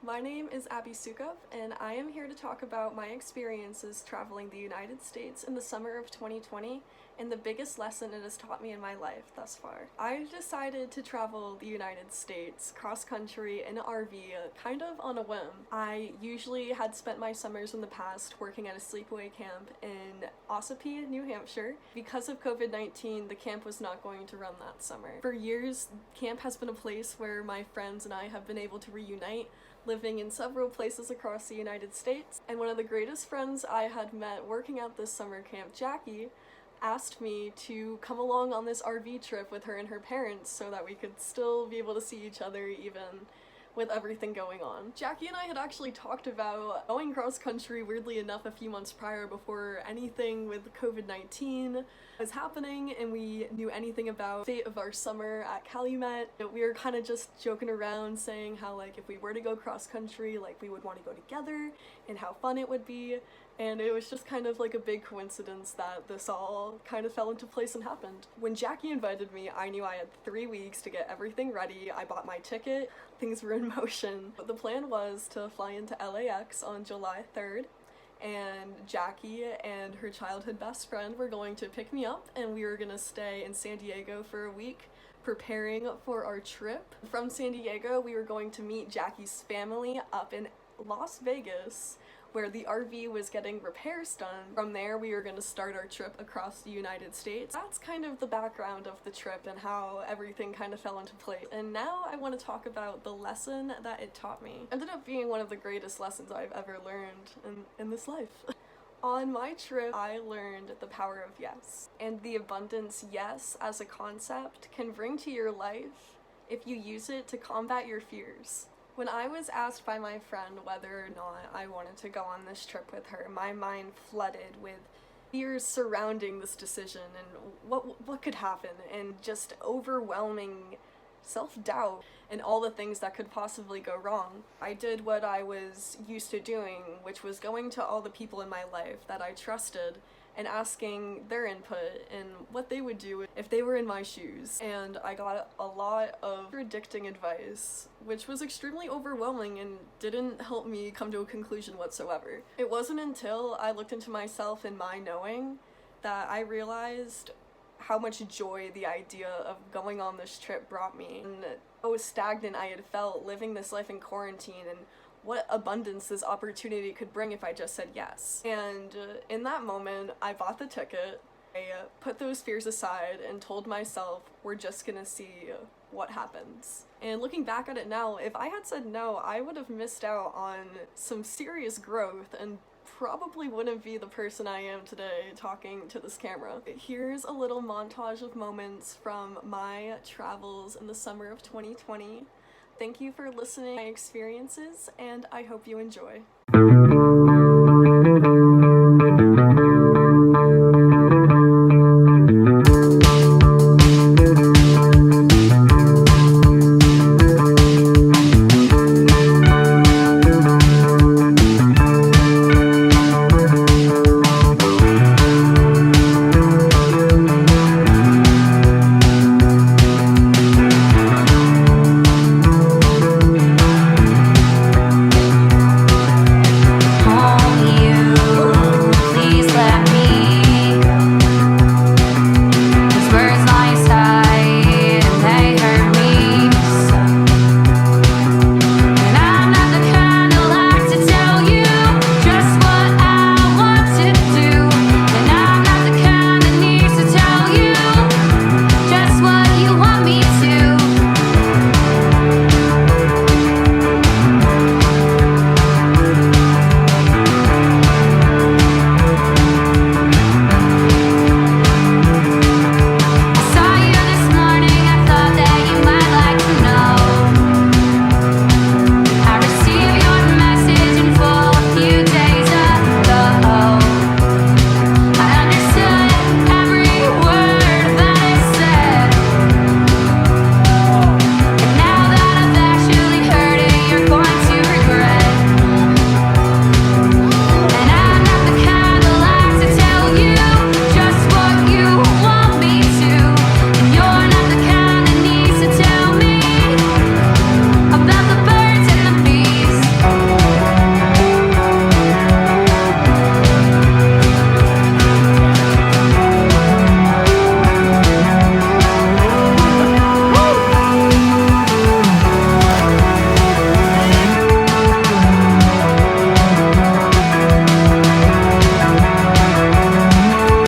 My name is Abby Sukov, and I am here to talk about my experiences traveling the United States in the summer of 2020 and the biggest lesson it has taught me in my life thus far. I decided to travel the United States cross-country in an RV kind of on a whim. I usually had spent my summers in the past working at a sleepaway camp in Ossipee, New Hampshire. Because of COVID-19, the camp was not going to run that summer. For years, camp has been a place where my friends and I have been able to reunite, living in several places across the United States. And one of the greatest friends I had met working at this summer camp, Jackie, asked me to come along on this RV trip with her and her parents so that we could still be able to see each other even with everything going on. Jackie and I had actually talked about going cross-country, weirdly enough, a few months prior before anything with COVID-19 was happening and we knew anything about the fate of our summer at Calumet. We were kind of just joking around saying how, like, if we were to go cross-country, like, we would want to go together and how fun it would be. And it was just kind of like a big coincidence that this all kind of fell into place and happened. When Jackie invited me, I knew I had 3 weeks to get everything ready. I bought my ticket, things were in motion. But the plan was to fly into LAX on July 3rd, and Jackie and her childhood best friend were going to pick me up, and we were gonna stay in San Diego for a week, preparing for our trip. From San Diego, we were going to meet Jackie's family up in Las Vegas, where the RV was getting repairs done. From there, we were going to start our trip across the United States. That's kind of the background of the trip and how everything kind of fell into place. And now I want to talk about the lesson that it taught me. It ended up being one of the greatest lessons I've ever learned in this life. On my trip, I learned the power of yes, and the abundance yes as a concept can bring to your life if you use it to combat your fears. When I was asked by my friend whether or not I wanted to go on this trip with her, my mind flooded with fears surrounding this decision and what could happen, and just overwhelming self-doubt and all the things that could possibly go wrong. I did what I was used to doing, which was going to all the people in my life that I trusted and asking their input and what they would do if they were in my shoes. And I got a lot of predicting advice, which was extremely overwhelming and didn't help me come to a conclusion whatsoever. It wasn't until I looked into myself and my knowing that I realized how much joy the idea of going on this trip brought me, and how stagnant I had felt living this life in quarantine, and what abundance this opportunity could bring if I just said yes. And in that moment, I bought the ticket, I put those fears aside and told myself, we're just gonna see what happens. And looking back at it now, if I had said no, I would have missed out on some serious growth and probably wouldn't be the person I am today talking to this camera. Here's a little montage of moments from my travels in the summer of 2020. Thank you for listening to my experiences, and I hope you enjoy.